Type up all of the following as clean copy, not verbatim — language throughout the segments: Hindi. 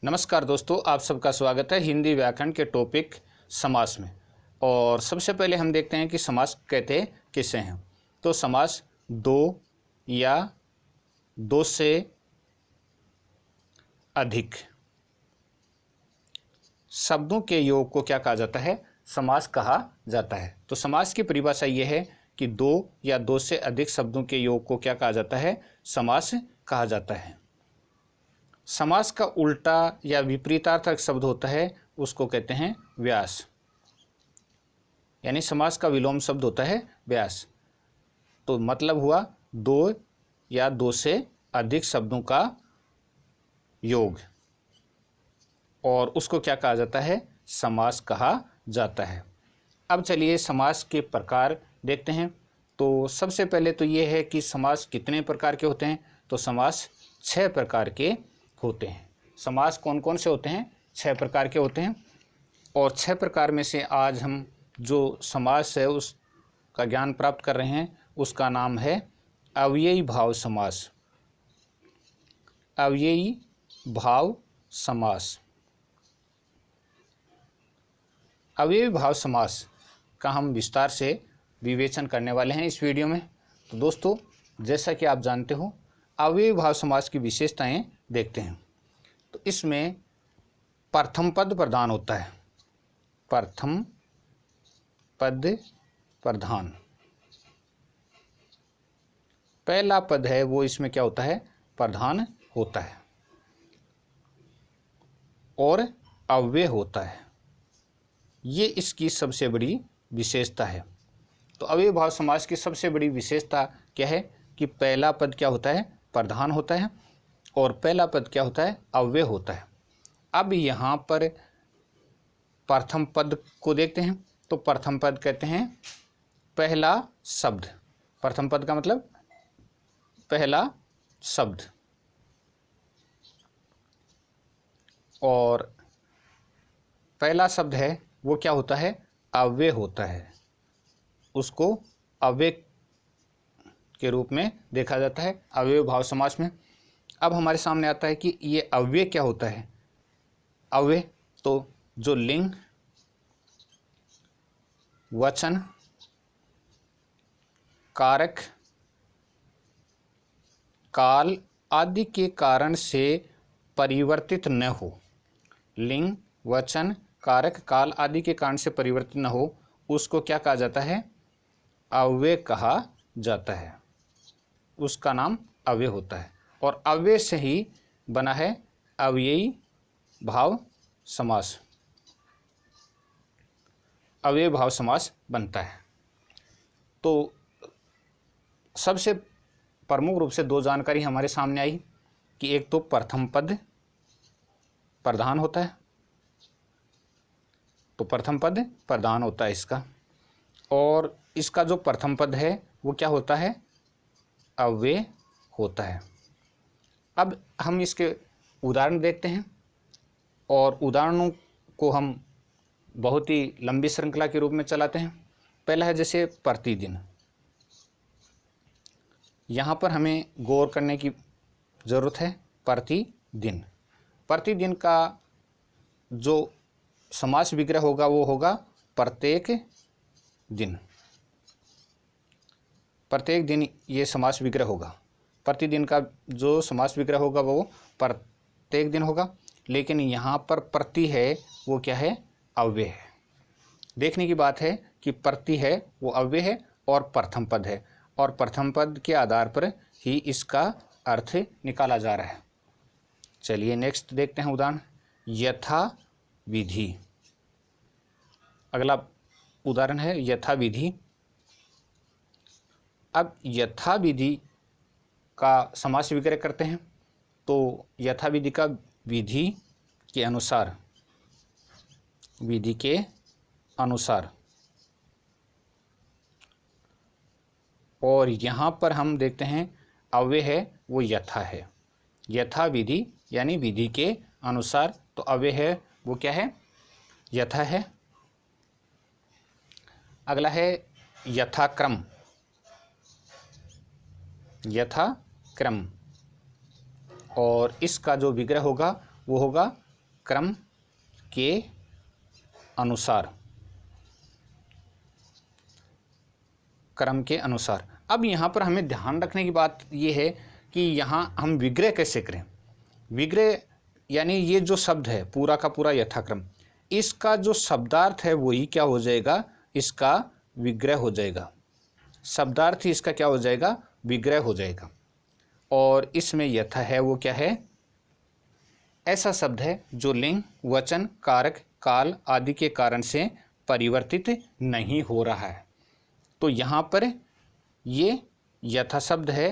नमस्कार दोस्तों, आप सबका स्वागत है हिंदी व्याकरण के टॉपिक समास में। और सबसे पहले हम देखते हैं कि समास कहते किसे हैं। तो समास दो या दो से अधिक शब्दों के योग को क्या कहा जाता है? समास कहा जाता है। तो समास की परिभाषा ये है कि दो या दो से अधिक शब्दों के योग को क्या कहा जाता है? समास कहा जाता है। समास का उल्टा या विपरीतार्थक शब्द होता है, उसको कहते हैं व्यास। यानी समास का विलोम शब्द होता है व्यास। तो मतलब हुआ दो या दो से अधिक शब्दों का योग, और उसको क्या कहा जाता है? समास कहा जाता है। अब चलिए समास के प्रकार देखते हैं। तो सबसे पहले तो ये है कि समास कितने प्रकार के होते हैं। तो समास 6 प्रकार के होते हैं। समास कौन कौन से होते हैं? 6 प्रकार के होते हैं। और 6 प्रकार में से आज हम जो समास है उसका ज्ञान प्राप्त कर रहे हैं, उसका नाम है अव्ययी भाव समास। अव्ययी भाव समास। अव्ययी भाव समास का हम विस्तार से विवेचन करने वाले हैं इस वीडियो में। तो दोस्तों, जैसा कि आप जानते हो, अव्ययी भाव समास की विशेषताएं देखते हैं। तो इसमें प्रथम पद प्रधान होता है। प्रथम पद प्रधान, पहला पद है वो इसमें क्या होता है? प्रधान होता है और अव्यय होता है। ये इसकी सबसे बड़ी विशेषता है। तो अव्ययी भाव समास की सबसे बड़ी विशेषता क्या है? कि पहला पद क्या होता है? प्रधान होता है, और पहला पद क्या होता है? अव्यय होता है। अब यहाँ पर प्रथम पद को देखते हैं। तो प्रथम पद कहते हैं पहला शब्द। प्रथम पद का मतलब पहला शब्द। और पहला शब्द है वो क्या होता है? अव्यय होता है। उसको अव्यय के रूप में देखा जाता है अव्ययी भाव समास में। अब हमारे सामने आता है कि ये अव्यय क्या होता है। अव्यय तो जो लिंग, वचन, कारक, काल आदि के कारण से परिवर्तित न हो। लिंग, वचन, कारक, काल आदि के कारण से परिवर्तित न हो, उसको क्या कहा जाता है? अव्यय कहा जाता है। उसका नाम अव्यय होता है। और अव्यय से ही बना है अव्ययी भाव समास। अव्ययी भाव समास बनता है। तो सबसे प्रमुख रूप से दो जानकारी हमारे सामने आई कि एक तो प्रथम पद प्रधान होता है। तो प्रथम पद प्रधान होता है इसका, और इसका जो प्रथम पद है वो क्या होता है? अव्यय होता है। अब हम इसके उदाहरण देखते हैं, और उदाहरणों को हम बहुत ही लंबी श्रृंखला के रूप में चलाते हैं। पहला है जैसे प्रतिदिन। यहाँ पर हमें गौर करने की ज़रूरत है। प्रतिदिन, प्रतिदिन का जो समास विग्रह होगा वो होगा प्रत्येक दिन। प्रत्येक दिन ये समास विग्रह होगा। प्रतिदिन का जो समास विग्रह होगा वो प्रत्येक दिन होगा। लेकिन यहाँ पर प्रति है वो क्या है? अव्यय है। देखने की बात है कि प्रति है वो अव्यय है और प्रथम पद है, और प्रथम पद के आधार पर ही इसका अर्थ निकाला जा रहा है। चलिए नेक्स्ट देखते हैं उदाहरण। यथा विधि। अगला उदाहरण है यथा विधि। अब यथा विधि का समास विग्रह करते हैं। तो यथा विधि का विधि के अनुसार, विधि के अनुसार, और यहाँ पर हम देखते हैं अव्यय है वो यथा है। यथा विधि यानी विधि के अनुसार, तो अव्यय है वो क्या है? यथा है। अगला है यथाक्रम। यथाक्रम, और इसका जो विग्रह होगा वो होगा क्रम के अनुसार, क्रम के अनुसार। अब यहाँ पर हमें ध्यान रखने की बात ये है कि यहाँ हम विग्रह कैसे करें। विग्रह यानी ये जो शब्द है पूरा का पूरा यथाक्रम, इसका जो शब्दार्थ है वही क्या हो जाएगा, इसका विग्रह हो जाएगा। शब्दार्थ ही इसका क्या हो जाएगा, विग्रह हो जाएगा। और इसमें यथा है वो क्या है, ऐसा शब्द है जो लिंग, वचन, कारक, काल आदि के कारण से परिवर्तित नहीं हो रहा है। तो यहाँ पर ये यथा शब्द है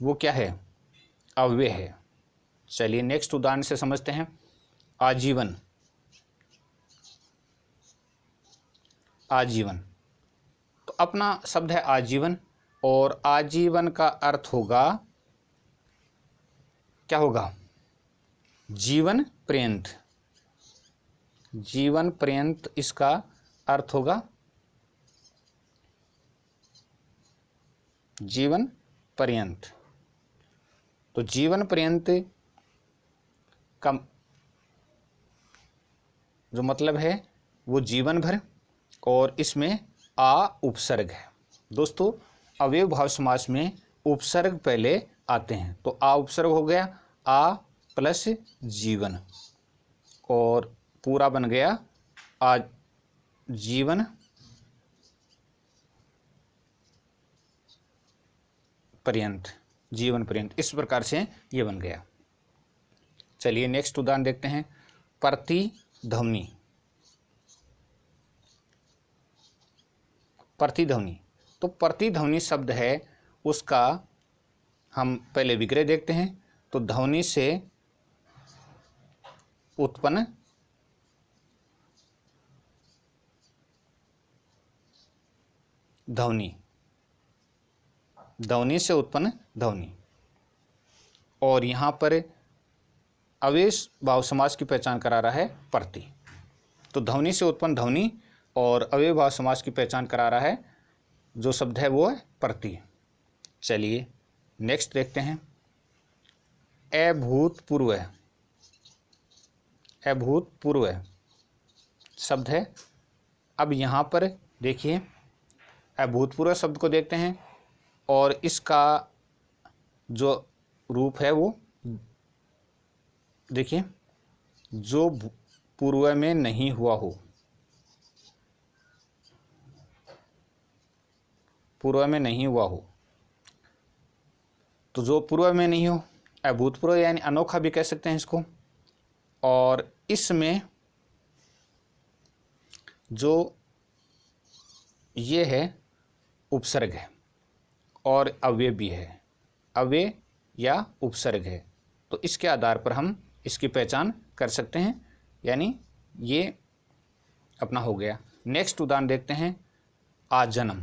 वो क्या है, अव्यय है। चलिए नेक्स्ट उदाहरण से समझते हैं। आजीवन, आजीवन, तो अपना शब्द है आजीवन, और आजीवन का अर्थ होगा, क्या होगा, जीवन पर्यंत। जीवन पर्यंत इसका अर्थ होगा, जीवन पर्यंत। तो जीवन पर्यंत का जो मतलब है वो जीवन भर, और इसमें आ उपसर्ग है। दोस्तों अव्यय भाव समास में उपसर्ग पहले आते हैं, तो आ उपसर्ग हो गया, आ प्लस जीवन, और पूरा बन गया आजीवन पर्यंत, जीवन पर्यंत। इस प्रकार से ये बन गया। चलिए नेक्स्ट उदाहरण देखते हैं। प्रतिध्वनि, प्रतिध्वनि, तो प्रतिध्वनि शब्द है उसका हम पहले विग्रह देखते हैं। तो ध्वनि से उत्पन्न ध्वनि, ध्वनि से उत्पन्न ध्वनि, और यहाँ पर अव्यय भाव समास की पहचान करा रहा है प्रति। तो ध्वनि से उत्पन्न ध्वनि और अव्यय भाव समास की पहचान करा रहा है जो शब्द है वो है प्रति। चलिए नेक्स्ट देखते हैं। अभूतपूर्व, अभूतपूर्व शब्द है। अब यहाँ पर देखिए अभूतपूर्व शब्द को देखते हैं, और इसका जो रूप है वो देखिए, जो पूर्व में नहीं हुआ हो, पूर्व में नहीं हुआ हो। तो जो पूर्व में नहीं हो, अभूतपूर्व यानी अनोखा भी कह सकते हैं इसको। और इसमें जो ये है उपसर्ग है और अव्यय भी है, अव्यय या उपसर्ग है। तो इसके आधार पर हम इसकी पहचान कर सकते हैं, यानी ये अपना हो गया। नेक्स्ट उदाहरण देखते हैं। आजन्म,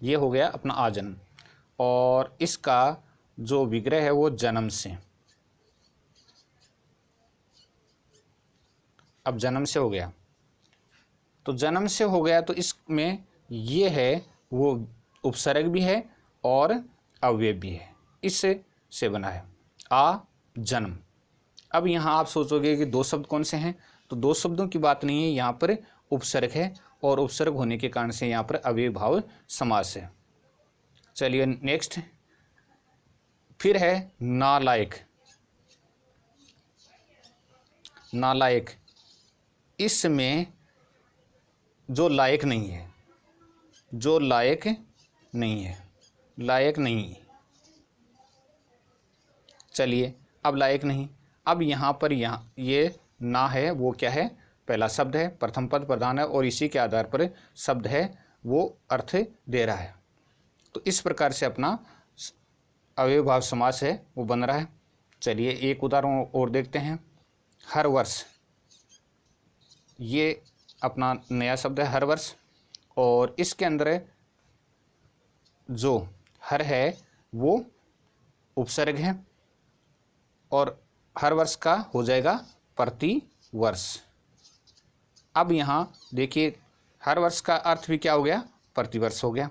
ये हो गया अपना आजन्म, और इसका जो विग्रह है वो जन्म से। अब जन्म से हो गया, तो जन्म से हो गया, तो इसमें ये है वो उपसर्ग भी है और अव्यय भी है, इससे से बना है आ जन्म। अब यहाँ आप सोचोगे कि दो शब्द कौन से हैं, तो दो शब्दों की बात नहीं है, यहाँ पर उपसर्ग है, और उपसर्ग होने के कारण से यहाँ पर अव्यय भाव समास है। चलिए नेक्स्ट फिर है नालायक, नालायक, इसमें जो लायक नहीं है, जो लायक नहीं है, लायक नहीं। चलिए अब लायक नहीं, अब यहाँ पर ये ना है वो क्या है, पहला शब्द है, प्रथम पद प्रधान है, और इसी के आधार पर शब्द है वो अर्थ दे रहा है। तो इस प्रकार से अपना अव्यय भाव समास है वो बन रहा है। चलिए एक उदाहरण और देखते हैं। हर वर्ष, ये अपना नया शब्द है हर वर्ष, और इसके अंदर जो हर है वो उपसर्ग है, और हर वर्ष का हो जाएगा प्रति वर्ष। अब यहाँ देखिए हर वर्ष का अर्थ भी क्या हो गया, प्रतिवर्ष हो गया,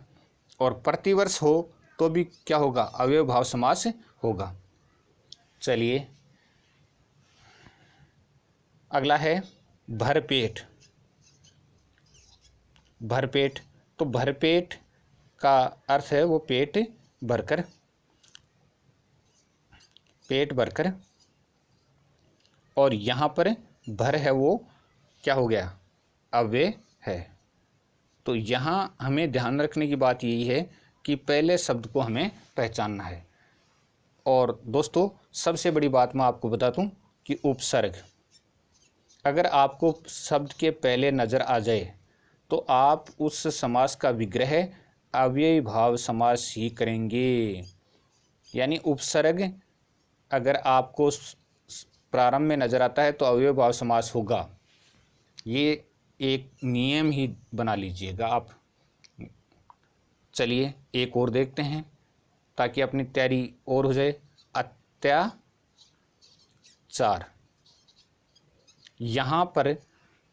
और प्रतिवर्ष हो तो भी क्या होगा, अव्यय भाव समास होगा। चलिए अगला है भरपेट। भरपेट, तो भरपेट का अर्थ है वो पेट भरकर, पेट भरकर, और यहाँ पर भर है वो क्या हो गया, अव्यय है। तो यहाँ हमें ध्यान रखने की बात यही है कि पहले शब्द को हमें पहचानना है। और दोस्तों सबसे बड़ी बात मैं आपको बता दूं कि उपसर्ग, अगर आपको शब्द के पहले नज़र आ जाए तो आप उस समास का विग्रह अव्ययी भाव समास ही करेंगे। यानी उपसर्ग अगर आपको प्रारंभ में नज़र आता है तो अव्ययी भाव समास होगा। ये एक नियम ही बना लीजिएगा आप। चलिए एक और देखते हैं ताकि अपनी तैयारी और हो जाए। अत्याचार, यहाँ पर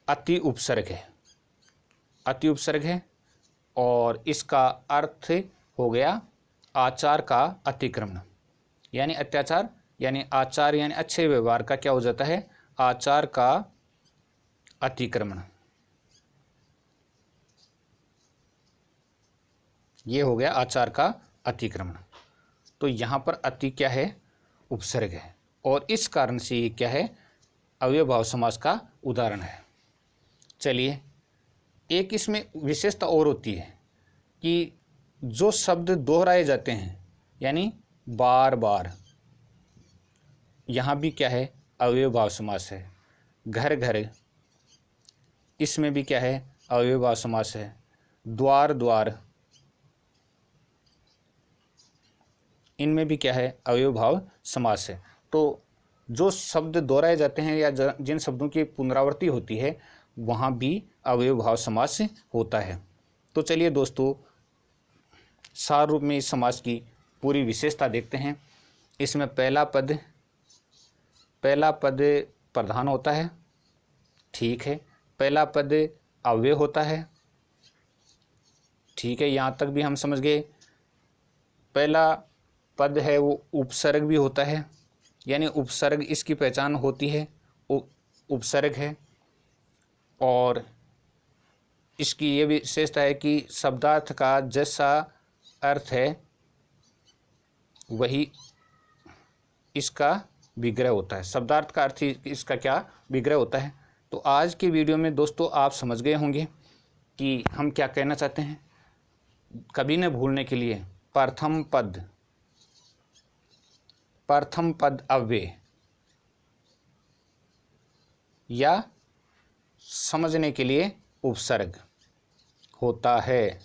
अति उपसर्ग है, अति उपसर्ग है और इसका अर्थ हो गया आचार का अतिक्रमण। यानी अत्याचार यानी आचार यानी अच्छे व्यवहार का क्या हो जाता है, आचार का अतिक्रमण। ये हो गया आचार का अतिक्रमण। तो यहाँ पर अति क्या है, उपसर्ग है, और इस कारण से ये क्या है, अव्यय भाव समास का उदाहरण है। चलिए एक इसमें विशेषता और होती है कि जो शब्द दोहराए जाते हैं यानी बार बार, यहाँ भी क्या है, अव्यय भाव समास है। घर घर, इसमें भी क्या है, अव्यय भाव समास है। द्वार द्वार, इनमें भी क्या है, अव्यय भाव समास है। तो जो शब्द दोहराए जाते हैं या जिन शब्दों की पुनरावृत्ति होती है वहाँ भी अव्यय भाव समास होता है। तो चलिए दोस्तों सार रूप में इस समास की पूरी विशेषता देखते हैं। इसमें पहला पद प्रधान होता है, ठीक है। पहला पद अव्यय होता है, ठीक है, यहाँ तक भी हम समझ गए। पहला पद है वो उपसर्ग भी होता है, यानी उपसर्ग इसकी पहचान होती है, उपसर्ग है। और इसकी ये विशेषता है कि शब्दार्थ का जैसा अर्थ है वही इसका विग्रह होता है। शब्दार्थ का अर्थ ही इसका क्या, विग्रह होता है। तो आज की वीडियो में दोस्तों आप समझ गए होंगे कि हम क्या कहना चाहते हैं। कभी न भूलने के लिए प्रथम पद अव्यय, या समझने के लिए उपसर्ग होता है।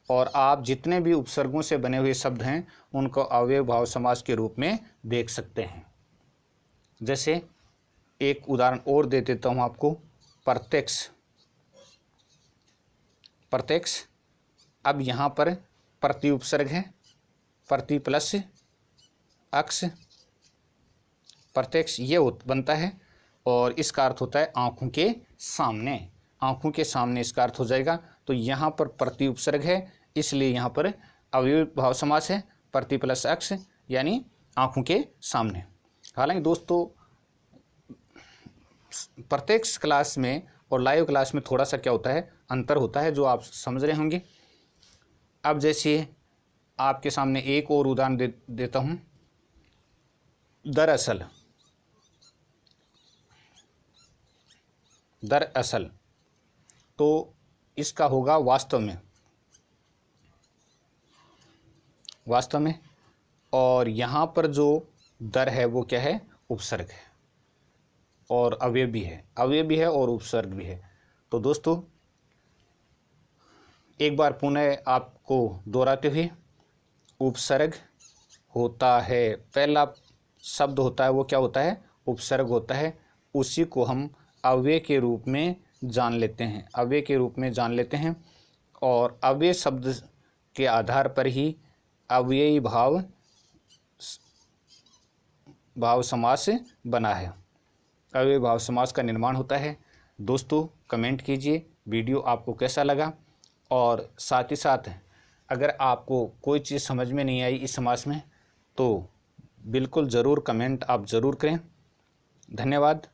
और आप जितने भी उपसर्गों से बने हुए शब्द हैं उनको अव्यय भाव समास के रूप में देख सकते हैं। जैसे एक उदाहरण और दे देता हूँ आपको। प्रत्यक्ष, अब यहाँ पर प्रति उपसर्ग है, प्रति प्लस अक्ष, प्रत्यक्ष ये बनता है और इसका अर्थ होता है आँखों के सामने। आँखों के सामने इसका अर्थ हो जाएगा। तो यहाँ पर प्रति उपसर्ग है इसलिए यहाँ पर अव्यय भाव समास है, प्रति प्लस अक्ष यानी आँखों के सामने। हालांकि दोस्तों प्रत्यक्ष क्लास में और लाइव क्लास में थोड़ा सा क्या होता है, अंतर होता है, जो आप समझ रहे होंगे। अब जैसे आपके सामने एक और उदाहरण देता हूँ। दरअसल, तो इसका होगा वास्तव में, और यहाँ पर जो दर है वो क्या है, उपसर्ग है, और अव्यय भी है और उपसर्ग भी है। तो दोस्तों एक बार पुनः आपको दोहराते हुए, उपसर्ग होता है, पहला शब्द होता है वो क्या होता है, उपसर्ग होता है। उसी को हम अव्यय के रूप में जान लेते हैं, और अव्यय शब्द के आधार पर ही अव्ययी भाव समास बना है, अव्यय भाव समास का निर्माण होता है। दोस्तों कमेंट कीजिए वीडियो आपको कैसा लगा, और साथ ही साथ अगर आपको कोई चीज़ समझ में नहीं आई इस समास में तो बिल्कुल ज़रूर कमेंट आप ज़रूर करें। धन्यवाद।